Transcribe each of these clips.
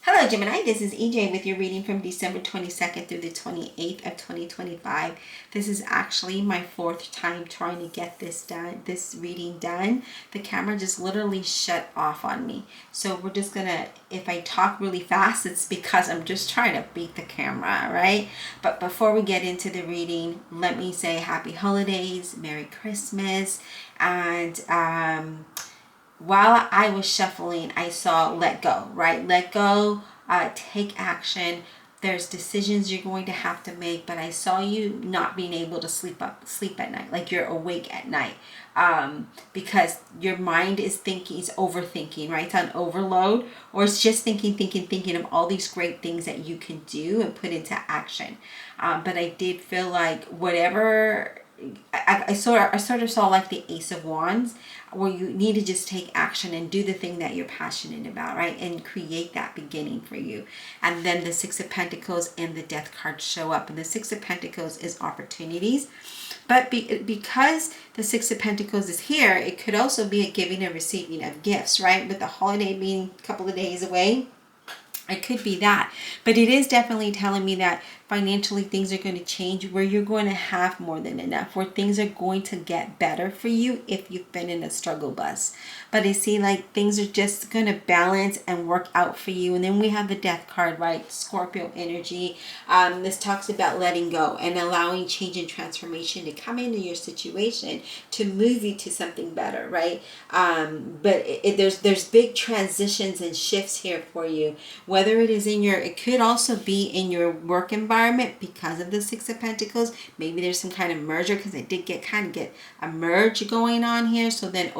Hello Gemini, this is EJ with your reading from December 22nd through the 28th of 2025. This is actually my fourth time trying to get this reading done. The camera just literally shut off on me. So we're just gonna, if I talk really fast, it's because I'm just trying to beat the camera, right? But before we get into the reading, let me say happy holidays, Merry Christmas, and while I was shuffling, I saw let go, right? Let go, take action. There's decisions you're going to have to make, but I saw you not being able to sleep at night, like you're awake at night, because your mind is thinking, it's overthinking, right? It's on overload, or it's just thinking of all these great things that you can do and put into action. But I did feel like whatever. I sort of saw like the Ace of Wands, where you need to just take action and do the thing that you're passionate about, right? And create that beginning for you. And then the Six of Pentacles and the Death card show up. And the Six of Pentacles is opportunities. But because the Six of Pentacles is here, it could also be a giving and receiving of gifts, right? With the holiday being a couple of days away, it could be that. But it is definitely telling me that financially things are going to change, where you're going to have more than enough, where things are going to get better for you if you've been in a struggle bus. But I see like things are just going to balance and work out for you. And then we have the Death card, right? Scorpio energy. This talks about letting go and allowing change and transformation to come into your situation to move you to something better, right? But there's big transitions and shifts here for you, whether it is in your, it could also be in your work environment because of the Six of Pentacles. Maybe there's some kind of merger, because I did get a merge going on here. So then,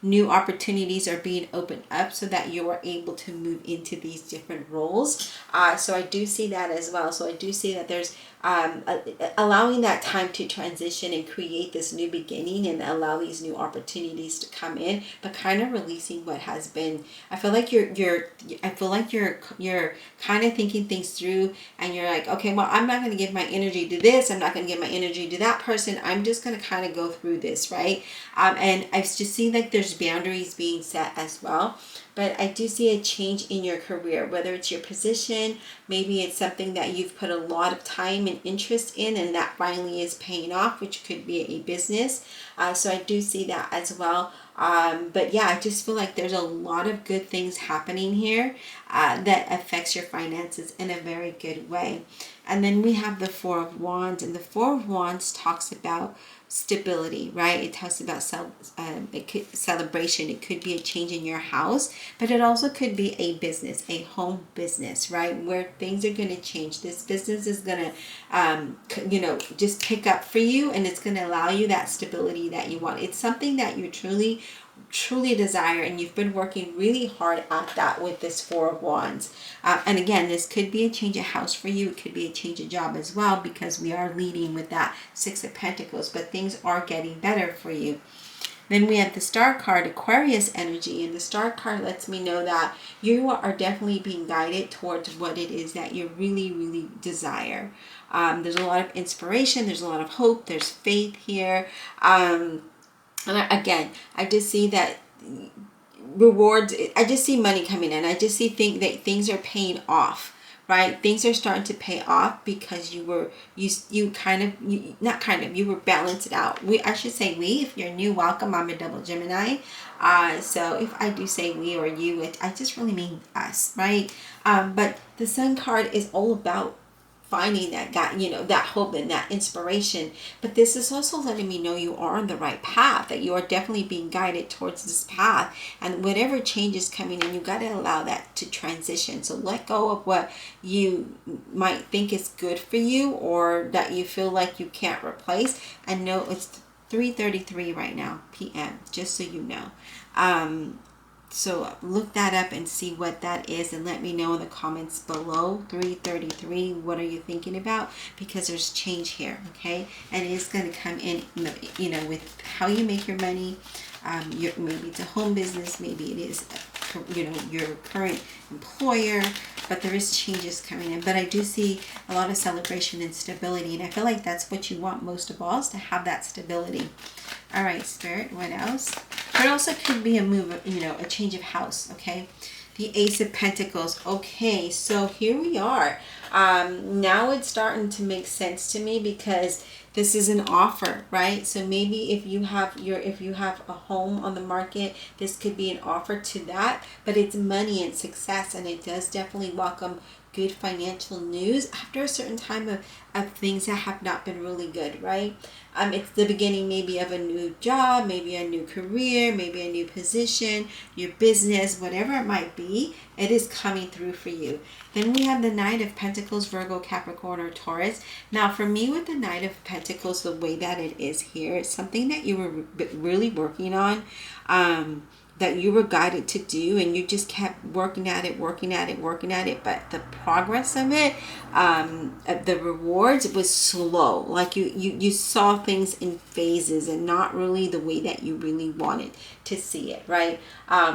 new opportunities are being opened up so that you are able to move into these different roles. So I do see that as well. So I do see that there's allowing that time to transition and create this new beginning and allow these new opportunities to come in, but kind of releasing what has been. I feel like you're kind of thinking things through, and you're like, okay, well, I'm not going to give my energy to this. I'm not going to give my energy to that person. I'm just going to kind of go through this, right? And I just see like there's boundaries being set as well. But I do see a change in your career, whether it's your position, maybe it's something that you've put a lot of time and interest in, and that finally is paying off, which could be a business. So I do see that as well. But yeah, I just feel like there's a lot of good things happening here that affects your finances in a very good way. And then we have the Four of Wands, and the Four of Wands talks about stability, right? It talks about celebration. It could be a change in your house, but it also could be a business, a home business, right? Where things are going to change. This business is going to, just pick up for you, and it's going to allow you that stability that you want. It's something that you truly desire, and you've been working really hard at that with this Four of Wands. And again, this could be a change of house for you. It could be a change of job as well, because we are leading with that Six of Pentacles, but things are getting better for you. Then we have the Star card, Aquarius energy, and the Star card lets me know that you are definitely being guided towards what it is that you really desire. There's a lot of inspiration, there's a lot of hope, there's faith here. And again, I just see that rewards, I just see money coming in. I just see that things are paying off, right? Things are starting to pay off because you were balanced out. I should say we. If you're new, welcome. I'm a double Gemini. So if I do say we or you, I just really mean us, right? But the Sun card is all about finding that hope and that inspiration. But this is also letting me know you are on the right path, that you are definitely being guided towards this path. And whatever change is coming in, you got to allow that to transition. So let go of what you might think is good for you, or that you feel like you can't replace. And know it's 3:33 right now p.m., just so you know. So look that up and see what that is, and let me know in the comments below. 3:33, what are you thinking about? Because there's change here, okay? And it is going to come in, with how you make your money. Maybe it's a home business, maybe it is, your current employer, but there is changes coming in. But I do see a lot of celebration and stability, and I feel like that's what you want most of all, is to have that stability. All right, Spirit, what else? It also could be a move, a change of house, okay? The Ace of Pentacles. Okay, so here we are. Now it's starting to make sense to me because this is an offer, right? So maybe if you have a home on the market, this could be an offer to that, but it's money and success, and it does definitely welcome good financial news after a certain time of things that have not been really good, right? It's the beginning maybe of a new job, maybe a new career, maybe a new position, your business, whatever it might be, it is coming through for you. Then we have the Knight of Pentacles, Virgo, Capricorn, or Taurus. Now for me with the Knight of Pentacles, the way that it is here, it's something that you were really working on. That you were guided to do, and you just kept working at it, but the progress of it, the rewards was slow. Like you saw things in phases and not really the way that you really wanted to see it, right?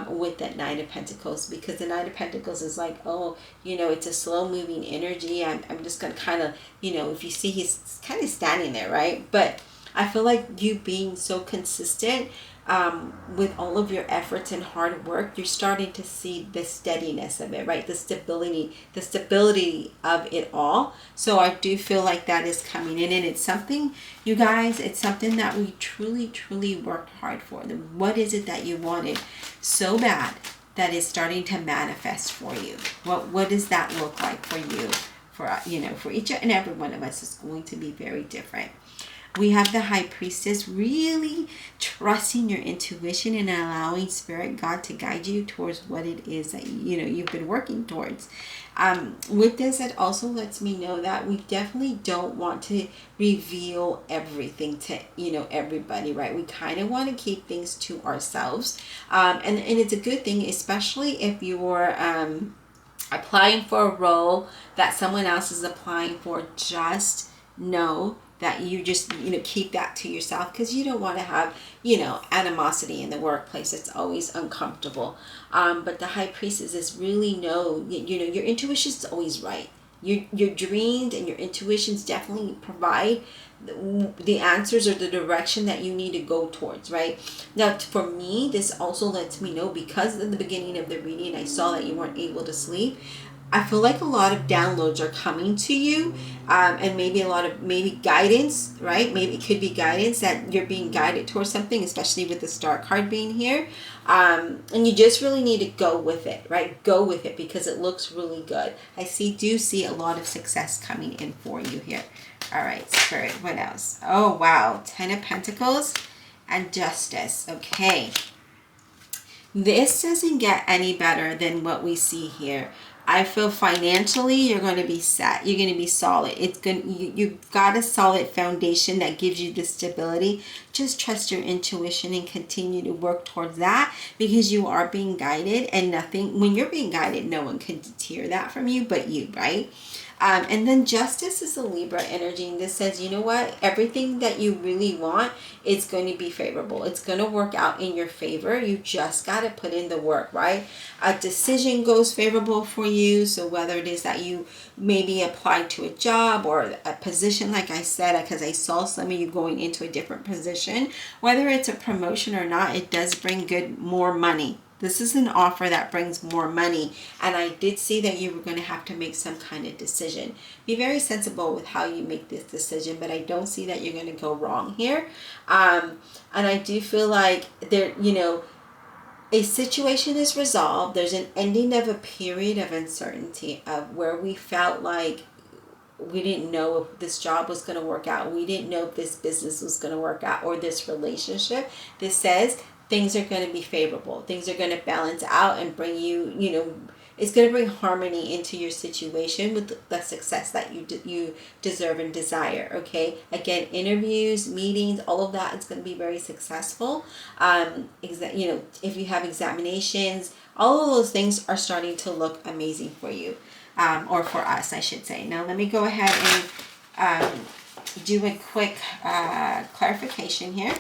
With that Knight of Pentacles, because the Knight of Pentacles is like, oh, it's a slow moving energy. I'm just gonna kind of, if you see, he's kind of standing there, right? But I feel like you being so consistent, with all of your efforts and hard work, you're starting to see the steadiness of it, right? The stability of it all. So I do feel like that is coming in, and it's something, you guys, it's something that we truly worked hard for. What is it that you wanted so bad that is starting to manifest for you? What does that look like for you? For each and every one of us is going to be very different. We have the High Priestess, really trusting your intuition and allowing Spirit God to guide you towards what it is that you've been working towards. With this, it also lets me know that we definitely don't want to reveal everything to everybody, right? We kind of want to keep things to ourselves, and it's a good thing, especially if you're applying for a role that someone else is applying for. Just know that you just keep that to yourself, because you don't want to have animosity in the workplace. It's always uncomfortable. But the High Priestess is really your intuition is always right. Your dreams and your intuitions definitely provide the answers or the direction that you need to go towards, right? Now for me, this also lets me know, because in the beginning of the reading I saw that you weren't able to sleep. I feel like a lot of downloads are coming to you, and maybe a lot of guidance, right? Maybe it could be guidance that you're being guided towards something, especially with the Star card being here. And you just really need to go with it, right? Go with it, because it looks really good. I do see a lot of success coming in for you here. All right, Spirit, what else? Oh, wow. 10 of Pentacles and Justice. Okay. This doesn't get any better than what we see here. I feel financially you're going to be set. You're going to be solid. You've got a solid foundation that gives you the stability. Just trust your intuition and continue to work towards that, because you are being guided, and when you're being guided, no one can deter that from you but you, right? And then Justice is a Libra energy, and this says, you know what? Everything that you really want is going to be favorable. It's going to work out in your favor. You just got to put in the work, right? A decision goes favorable for you. So whether it is that you maybe applied to a job or a position, like I said, because I saw some of you going into a different position, whether it's a promotion or not, it does bring more money. This is an offer that brings more money, and I did see that you were going to have to make some kind of decision. Be very sensible with how you make this decision, but I don't see that you're going to go wrong here. And I do feel like a situation is resolved. There's an ending of a period of uncertainty, of where we felt like we didn't know if this job was going to work out. We didn't know if this business was going to work out, or this relationship. This says things are going to be favorable. Things are going to balance out and bring you, it's going to bring harmony into your situation with the success that you deserve and desire, okay? Again, interviews, meetings, all of that is going to be very successful. If you have examinations, all of those things are starting to look amazing for you, or for us, I should say. Now, let me go ahead and do a quick clarification here.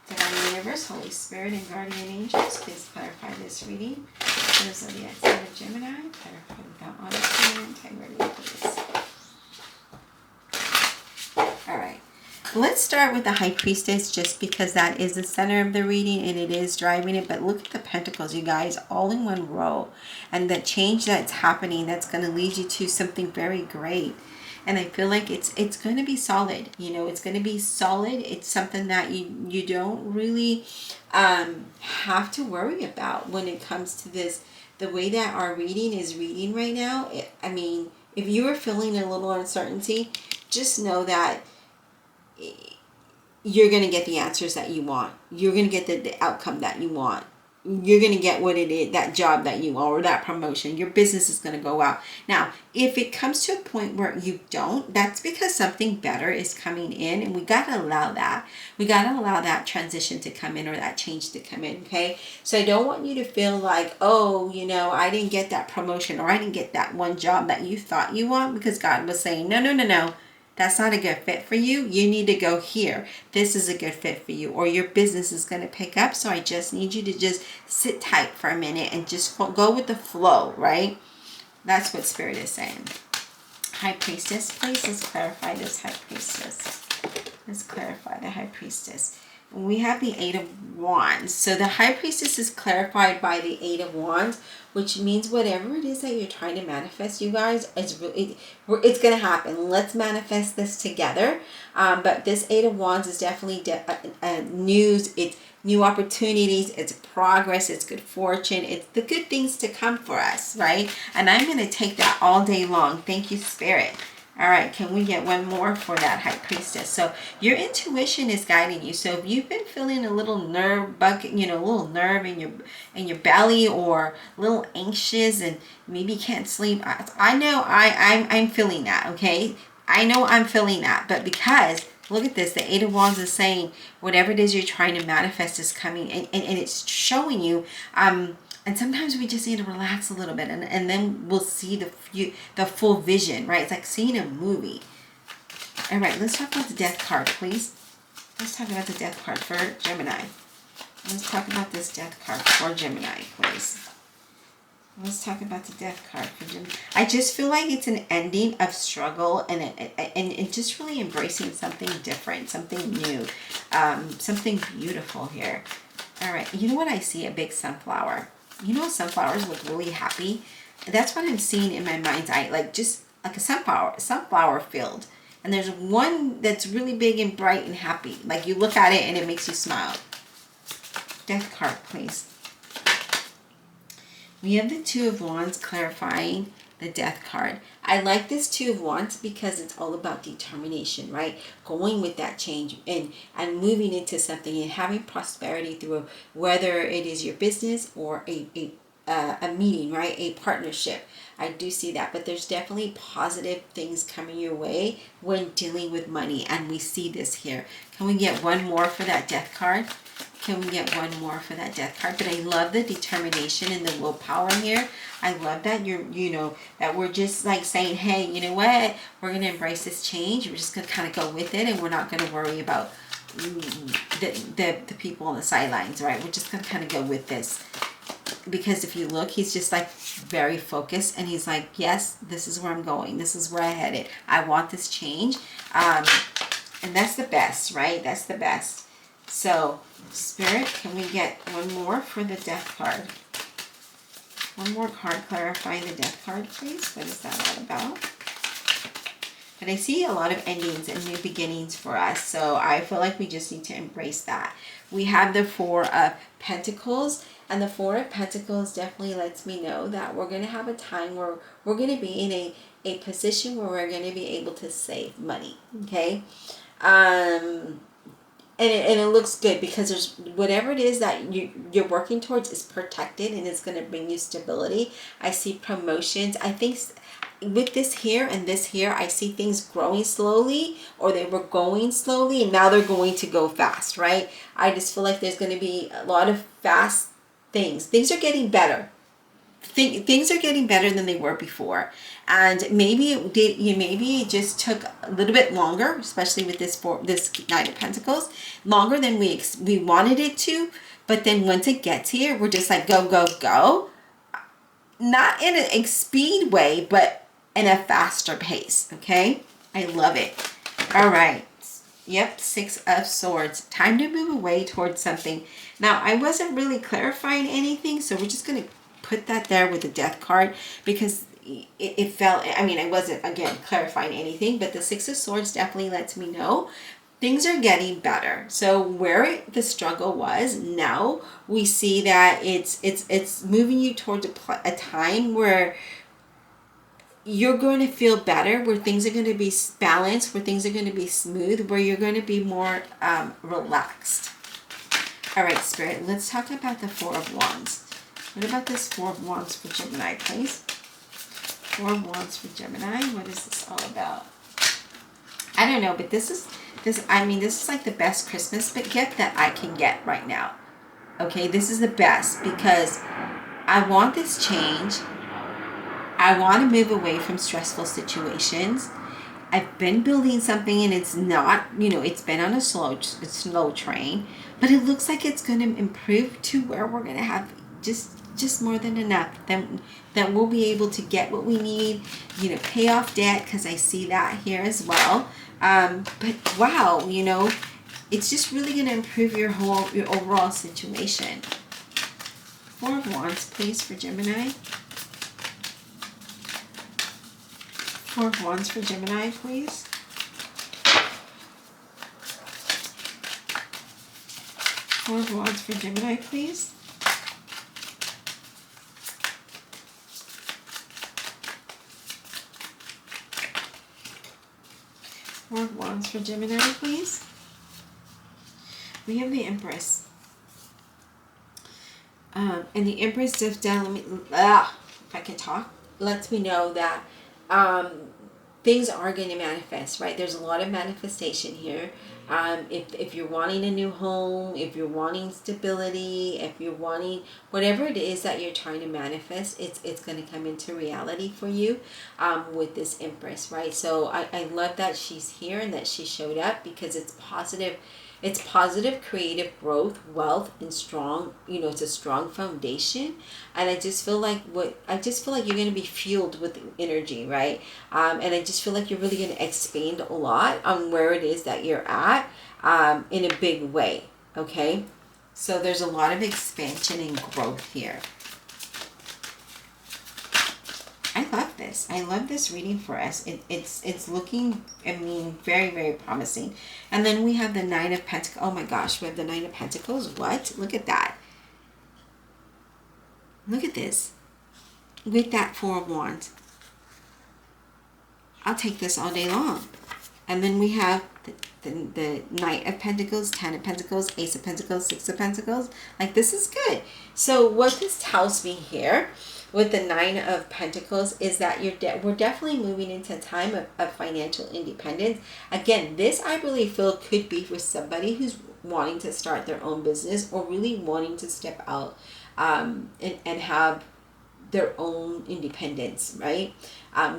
Divine Universe, Holy Spirit, and Guardian Angels, please clarify this reading. For the zodiac sign of Gemini, clarify without honesty and integrity, please. All right. Let's start with the High Priestess, just because that is the center of the reading and it is driving it. But look at the Pentacles, you guys, all in one row. And the change that's happening, that's going to lead you to something very great. And I feel like it's going to be solid. You know, it's going to be solid. It's something that you don't really have to worry about when it comes to this. The way that our reading is reading right now, I mean, if you are feeling a little uncertainty, just know that you're going to get the answers that you want. You're going to get the outcome that you want. You're going to get what it is, that job that you want, or that promotion. Your business is going to go out. Now, if it comes to a point where you don't, that's because something better is coming in, and we got to allow that. We got to allow that transition to come in, or that change to come in, okay? So I don't want you to feel like, oh, you know, I didn't get that promotion, or I didn't get that one job that you thought you want, because God was saying, no, no, no, no. That's not a good fit for you. You need to go here. This is a good fit for you, or your business is going to pick up. So I just need you to just sit tight for a minute and just go with the flow, right? That's what Spirit is saying. High Priestess, please, let's clarify this High Priestess. Let's clarify the High Priestess. We have the Eight of Wands. So the High Priestess is clarified by the Eight of Wands, which means whatever it is that you're trying to manifest, you guys, it's going to happen. Let's manifest this together. But this Eight of Wands is definitely news. It's new opportunities. It's progress. It's good fortune. It's the good things to come for us, right? And I'm going to take that all day long. Thank you, Spirit. All right, can we get one more for that High Priestess? So your intuition is guiding you. So if you've been feeling a little nerve bucket, you know, a little nerve in your belly, or a little anxious and maybe can't sleep, I know I'm feeling that, okay? I know I'm feeling that, but because look at this, the Eight of Wands is saying whatever it is you're trying to manifest is coming, and it's showing you and sometimes we just need to relax a little bit, and then we'll see the full vision, right? It's like seeing a movie. All right, let's talk about the Death card, please. Let's talk about the Death card for Gemini. Let's talk about this Death card for Gemini, please. Let's talk about the Death card for Gemini. I just feel like it's an ending of struggle, and just really embracing something different, something new, something beautiful here. All right, you know what I see? A big sunflower. You know, sunflowers look really happy. That's what I'm seeing in my mind's eye, like just like a sunflower field. And there's one that's really big and bright and happy. Like you look at it and it makes you smile. Death card, please. We have the Two of Wands clarifying the Death card. I like this Two of Wands because it's all about determination, right? Going with that change and moving into something and having prosperity through, whether it is your business or a meeting, right? A partnership. I do see that, but there's definitely positive things coming your way when dealing with money, and we see this here. Can we get one more for that Death card? Can we get one more for that Death card? But I love the determination and the willpower here. I love that that we're just like saying, hey, you know what? We're going to embrace this change. We're just going to kind of go with it, and we're not going to worry about the people on the sidelines, right? We're just going to kind of go with this. Because if you look, he's just like very focused, and he's like, yes, this is where I'm going. This is where I'm headed. I want this change. And that's the best, right? That's the best. So, Spirit, can we get one more for the Death card? One more card clarifying the Death card, please. What is that all about? But I see a lot of endings and new beginnings for us. So I feel like we just need to embrace that. We have the Four of Pentacles. And the Four of Pentacles definitely lets me know that we're going to have a time where we're going to be in a position where we're going to be able to save money. Okay? And it looks good because there's whatever it is that you're working towards is protected, and it's going to bring you stability. I see promotions. I think with this here and this here, I see things growing slowly, or they were going slowly, and now they're going to go fast, right? I just feel like there's going to be a lot of fast things. Things are getting better. Things are getting better than they were before, and maybe it just took a little bit longer, especially with this Knight of Pentacles, longer than we wanted it to. But then once it gets here, we're just like go, go, go, not in a speed way, but in a faster pace. Okay, I love it. All right, Yep, Six of Swords. Time to move away towards something. Now, I wasn't really clarifying anything, so we're just going to put that there with the Death card because it felt, I mean, I wasn't, again, clarifying anything, but the Six of Swords definitely lets me know things are getting better. So where the struggle was, now we see that it's moving you towards a time where you're going to feel better, where things are going to be balanced, where things are going to be smooth, where you're going to be more relaxed. All right, Spirit, let's talk about the Four of Wands. What about this Four of Wands for Gemini, please? Four of Wands for Gemini. What is this all about? I don't know, but this is like the best Christmas gift that I can get right now. Okay, this is the best because I want this change. I want to move away from stressful situations. I've been building something and it's not, it's been on a slow train, but it looks like it's going to improve to where we're going to have just more than enough. That we'll be able to get what we need, pay off debt, because I see that here as well. But wow, it's just really going to improve your overall situation. Four of Wands, please, for Gemini. Four of Wands for Gemini, please. Four of Wands for Gemini, please. Four of Wands for Gemini, please. We have the Empress. And the Empress if I can talk, lets me know that things are going to manifest, right? There's a lot of manifestation here. If you're wanting a new home, if you're wanting stability, if you're wanting whatever it is that you're trying to manifest, it's going to come into reality for you with this Empress, right? So I love that she's here and that she showed up because it's positive. It's positive, creative growth, wealth, and strong. It's a strong foundation, and I just feel like you're going to be fueled with energy, right? And I just feel like you're really going to expand a lot on where it is that you're at, in a big way. Okay, so there's a lot of expansion and growth here. I love this. I love this reading for us. It's looking, very, very promising. And then we have the Nine of Pentacles. Oh my gosh, we have the Nine of Pentacles. What? Look at that. Look at this. With that Four of Wands. I'll take this all day long. And then we have the Knight of Pentacles, Ten of Pentacles, Ace of Pentacles, Six of Pentacles. Like, this is good. So what this tells me here with the Nine of Pentacles is that we're definitely moving into a time of financial independence. Again, this I really feel could be for somebody who's wanting to start their own business or really wanting to step out and have their own independence, right?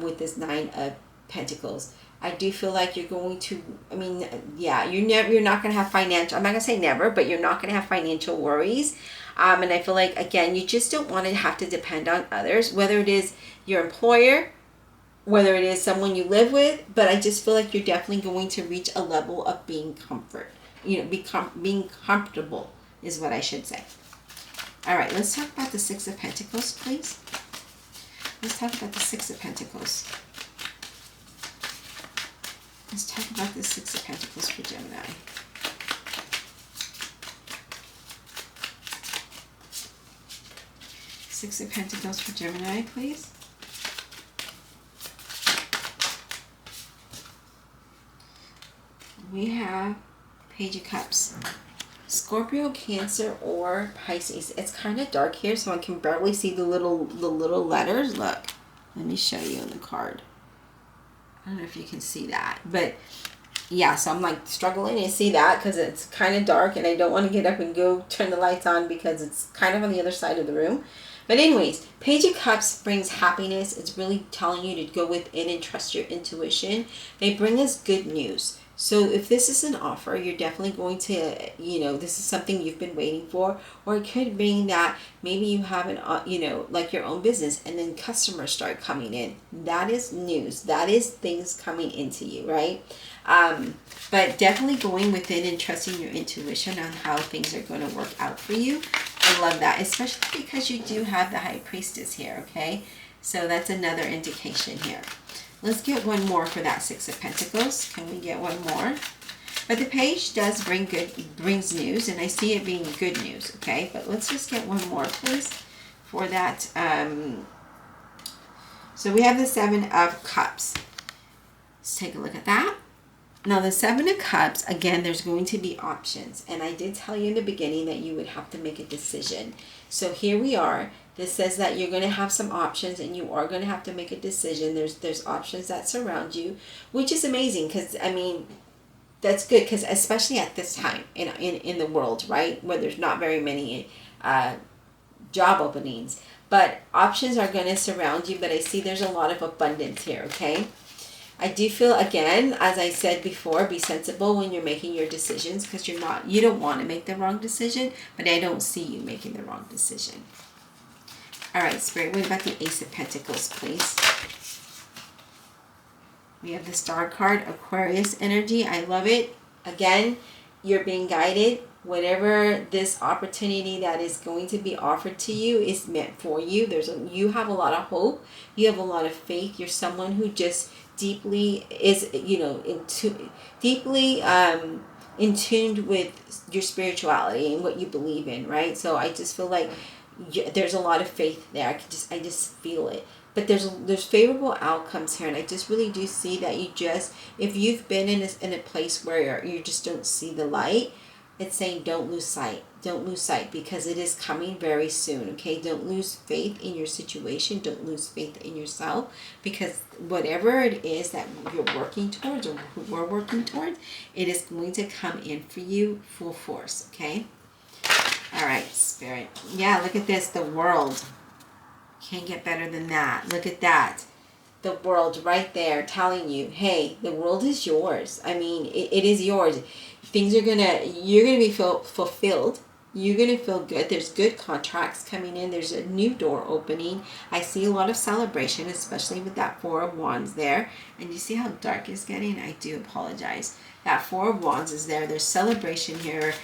With this Nine of Pentacles. I do feel like you're going to, you're not going to have financial, I'm not going to say never, but you're not going to have financial worries. And I feel like, again, you just don't want to have to depend on others, whether it is your employer, whether it is someone you live with, but I just feel like you're definitely going to reach a level of being being comfortable is what I should say. All right, let's talk about the Six of Pentacles, please. Let's talk about the Six of Pentacles. Let's talk about the Six of Pentacles for Gemini. Six of Pentacles for Gemini, please. We have Page of Cups. Scorpio, Cancer, or Pisces. It's kind of dark here, so I can barely see the little letters. Look, let me show you on the card. I don't know if you can see that, but yeah, so I'm like struggling to see that because it's kind of dark and I don't want to get up and go turn the lights on because it's kind of on the other side of the room. But anyways, Page of Cups brings happiness. It's really telling you to go within and trust your intuition. They bring us good news. So if this is an offer, you're definitely going to, this is something you've been waiting for, or it could mean that maybe you have like your own business and then customers start coming in. That is news. That is things coming into you, right? But definitely going within and trusting your intuition on how things are going to work out for you. I love that, especially because you do have the High Priestess here, okay? So that's another indication here. Let's get one more for that Six of Pentacles. Can we get one more? But the page does brings news, and I see it being good news, okay? But let's just get one more, please, for that. So we have the Seven of Cups. Let's take a look at that. Now, the Seven of Cups, again, there's going to be options. And I did tell you in the beginning that you would have to make a decision. So here we are. This says that you're going to have some options and you are going to have to make a decision. There's options that surround you, which is amazing because, I mean, that's good because especially at this time in the world, right, where there's not very many job openings. But options are going to surround you, but I see there's a lot of abundance here, okay? I do feel, again, as I said before, be sensible when you're making your decisions because you don't want to make the wrong decision, but I don't see you making the wrong decision. All right, Spirit, what about the Ace of Pentacles, please? We have the Star card, Aquarius energy. I love it. Again, you're being guided. Whatever this opportunity that is going to be offered to you is meant for you. You have a lot of hope. You have a lot of faith. You're someone who just deeply is, deeply in tune with your spirituality and what you believe in, right? So I just feel like there's a lot of faith there. I just feel it. But there's favorable outcomes here, and I just really do see that if you've been in a place where you just don't see the light, it's saying don't lose sight. Don't lose sight because it is coming very soon, okay? Don't lose faith in your situation. Don't lose faith in yourself because whatever it is that you're working towards or we're working towards, it is going to come in for you full force, okay? All right, Spirit. Yeah, look at this, the World. Can't get better than that. Look at that. The World right there telling you, hey, the world is yours. I mean, it is yours. You're going to be fulfilled. You're going to feel good. There's good contracts coming in. There's a new door opening. I see a lot of celebration, especially with that Four of Wands there. And you see how dark it's getting? I do apologize. That Four of Wands is there. There's celebration here.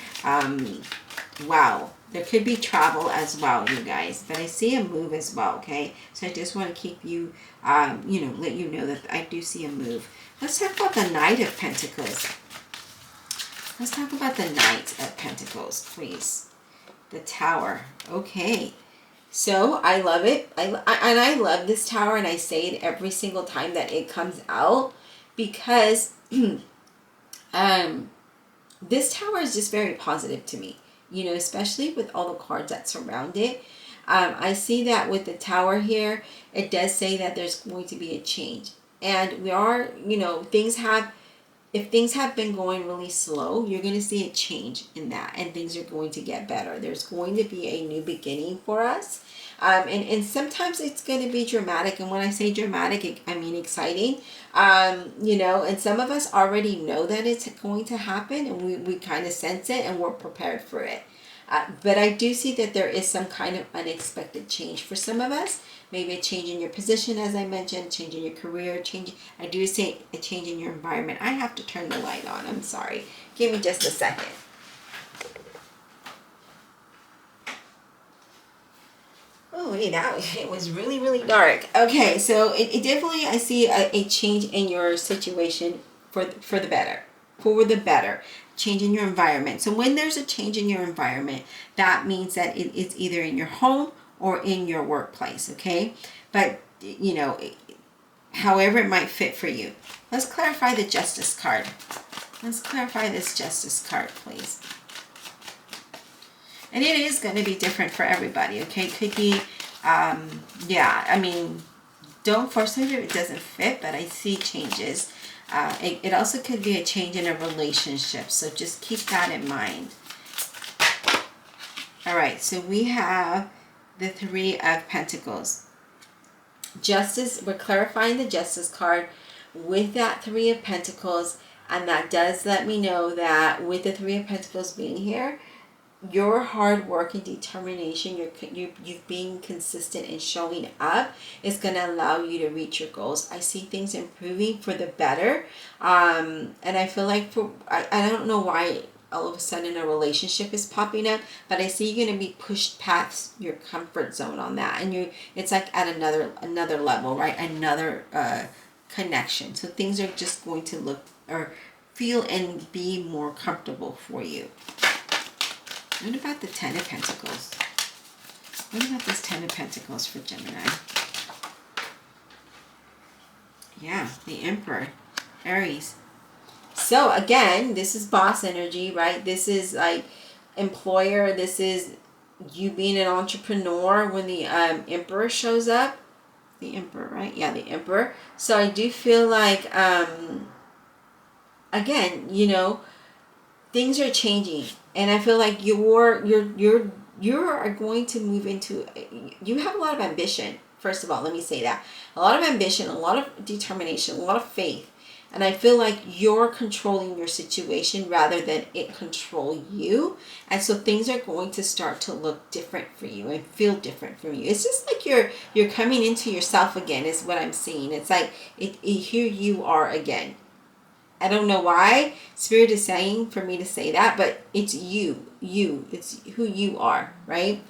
Wow. There could be travel as well, you guys. But I see a move as well, okay? So I just want to keep you, let you know that I do see a move. Let's talk about the Knight of Pentacles. Let's talk about the Knight of Pentacles, please. The Tower. Okay. So I love it. I love this Tower, and I say it every single time that it comes out because this Tower is just very positive to me. Especially with all the cards that surround it. I see that with the Tower here, it does say that there's going to be a change. And we are, if things have been going really slow, you're going to see a change in that. And things are going to get better. There's going to be a new beginning for us. And sometimes it's going to be dramatic. And when I say dramatic, I mean exciting. And some of us already know that it's going to happen. And we kind of sense it and we're prepared for it. But I do see that there is some kind of unexpected change for some of us. Maybe a change in your position, as I mentioned, change in your career, I do see a change in your environment. I have to turn the light on. I'm sorry. Give me just a second. Oh, wait, it was really, really dark. Okay, so it definitely, I see a change in your situation for the better. For the better. Change in your environment. So when there's a change in your environment, that means that it's either in your home or in your workplace, okay? But, however it might fit for you. Let's clarify the Justice card. Let's clarify this Justice card, please. And it is going to be different for everybody, okay? It could be, don't force it if it doesn't fit, but I see changes. It also could be a change in a relationship, so just keep that in mind. All right, so we have the Three of Pentacles. Justice, we're clarifying the Justice card with that Three of Pentacles, and that does let me know that with the Three of Pentacles being here, your hard work and determination, you've being consistent and showing up is going to allow you to reach your goals. I see things improving for the better. And I feel like I don't know why all of a sudden a relationship is popping up, but I see you're going to be pushed past your comfort zone on that. And it's like at another level, right? Another connection. So things are just going to look or feel and be more comfortable for you. What about the Ten of Pentacles? What about this Ten of Pentacles for Gemini? Yeah, the Emperor, Aries. So again, this is boss energy, right? This is like employer. This is you being an entrepreneur when the Emperor shows up. The Emperor, right? Yeah, the Emperor. So I do feel like, again, you know, things are changing, and I feel like you are going to move into. You have a lot of ambition. First of all, let me say that a lot of ambition, a lot of determination, a lot of faith, and I feel like you're controlling your situation rather than it control you. And so things are going to start to look different for you and feel different for you. It's just like you're coming into yourself again. Is what I'm seeing. It's like here you are again. I don't know why Spirit is saying for me to say that, but it's it's who you are, right?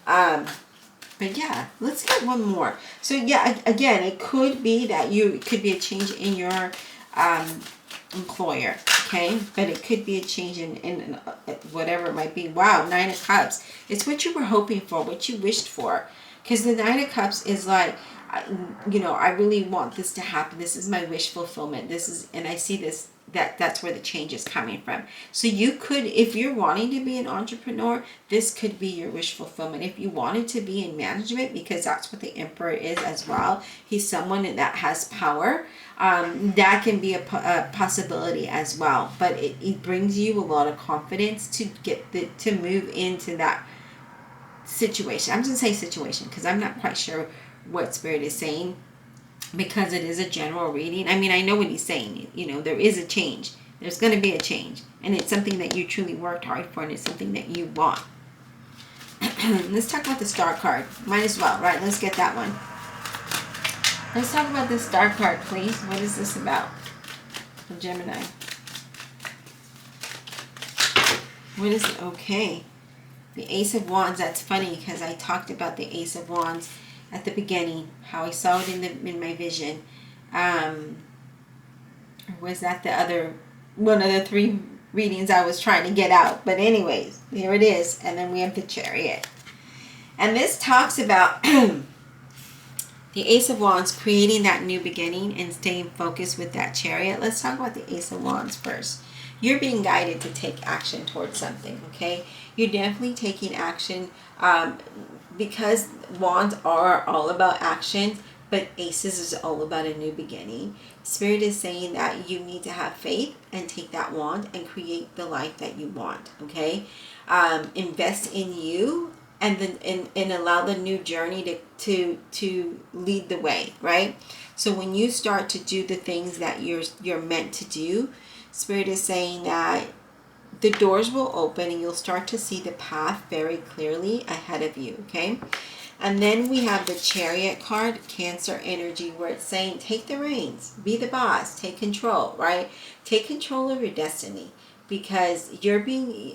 But yeah, let's get one more. So yeah, again, it could be that it could be a change in your employer, okay? But it could be a change in whatever it might be. Wow, Nine of Cups. It's what you were hoping for, what you wished for. Because the Nine of Cups is like, I really want this to happen. This is my wish fulfillment. And I see this, that's where the change is coming from. So you could, if you're wanting to be an entrepreneur, this could be your wish fulfillment. If you wanted to be in management, because that's what the Emperor is as well. He's someone that has power. That can be a possibility as well. But it brings you a lot of confidence to to move into that situation. I'm just going to say situation because I'm not quite sure what Spirit is saying, because it is a general reading. I mean, I know what he's saying. There is a change. There's going to be a change. And it's something that you truly worked hard for, and it's something that you want. Let's talk about the Star card. Might as well, right? Let's get that one. Let's talk about this Star card, please. What is this about for Gemini? What is it? Okay. The Ace of Wands. That's funny because I talked about the Ace of Wands at the beginning, how I saw it in my vision. Was that one of the three readings I was trying to get out? But anyways, there it is. And then we have the Chariot. And this talks about the Ace of Wands, creating that new beginning and staying focused with that Chariot. Let's talk about the Ace of Wands first. You're being guided to take action towards something, okay? You're definitely taking action because Wands are all about action, but Aces is all about a new beginning. Spirit is saying that you need to have faith and take that wand and create the life that you want, okay? Invest in you and allow the new journey to lead the way, right? So when you start to do the things that you're meant to do, Spirit is saying that the doors will open and you'll start to see the path very clearly ahead of you, okay? And then we have the Chariot card, Cancer energy, where it's saying take the reins, be the boss, take control, right? Take control of your destiny, because you're being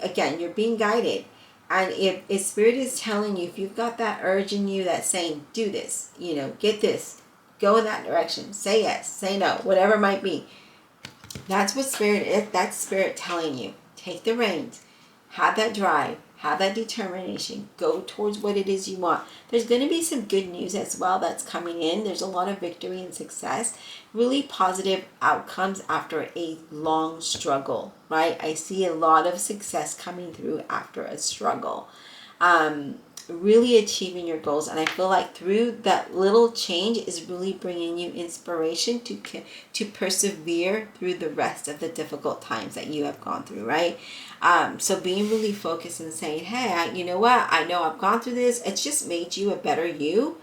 guided. And if Spirit is telling you, if you've got that urge in you that's saying, do this, get this, go in that direction, say yes, say no, whatever it might be. That's what Spirit is. That's Spirit telling you. Take the reins. Have that drive. Have that determination. Go towards what it is you want. There's going to be some good news as well that's coming in. There's a lot of victory and success. Really positive outcomes after a long struggle, right? I see a lot of success coming through after a struggle. Really achieving your goals, and I feel like through that little change is really bringing you inspiration to persevere through the rest of the difficult times that you have gone through, right? So being really focused and saying, hey, you know what, I know I've gone through this. It's just made you a better you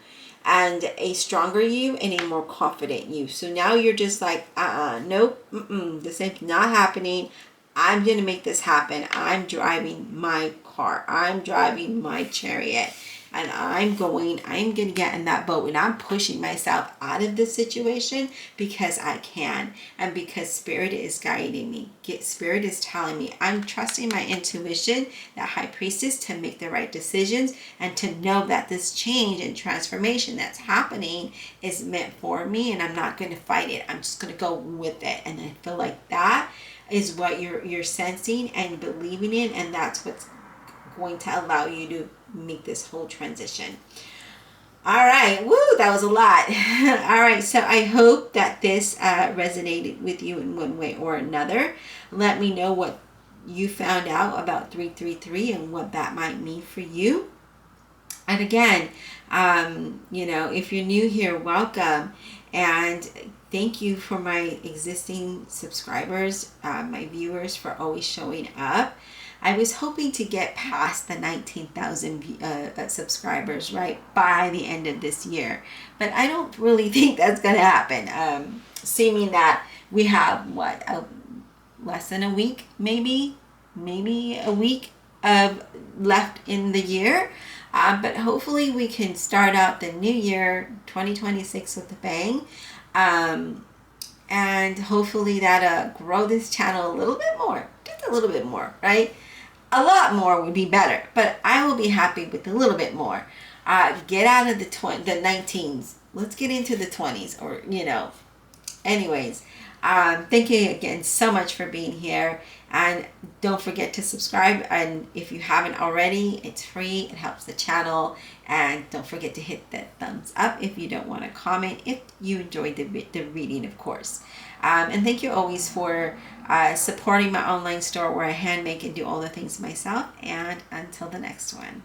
and a stronger you and a more confident you. So now you're just like, nope, this is not happening. I'm going to make this happen. I'm driving my car. I'm driving my chariot. And I'm going to get in that boat, and I'm pushing myself out of this situation because I can, and because Spirit is guiding me. Spirit is telling me, I'm trusting my intuition, that High Priestess, to make the right decisions and to know that this change and transformation that's happening is meant for me, and I'm not going to fight it. I'm just going to go with it. And I feel like that is what you're sensing and believing in, and that's what's going to allow you to make this whole transition. All right, woo, that was a lot. All right, so I hope that this resonated with you in one way or another. Let me know what you found out about 333 and what that might mean for you. And again, if you're new here, welcome. And thank you for my existing subscribers, my viewers, for always showing up. I was hoping to get past the 19,000 subscribers, right, by the end of this year. But I don't really think that's going to happen. Seeming that we have, less than a week, maybe a week of left in the year. But hopefully we can start out the new year, 2026, with a bang. And hopefully that'll grow this channel a little bit more, just a little bit more, right? A lot more would be better, but I will be happy with a little bit more. Get out of the 19s. Let's get into the 20s, or, anyways. Thank you again so much for being here, and don't forget to subscribe, and if you haven't already, it's free. It helps the channel, and don't forget to hit that thumbs up if you don't want to comment, if you enjoyed the reading, of course. And thank you always for supporting my online store, where I hand make and do all the things myself. And until the next one.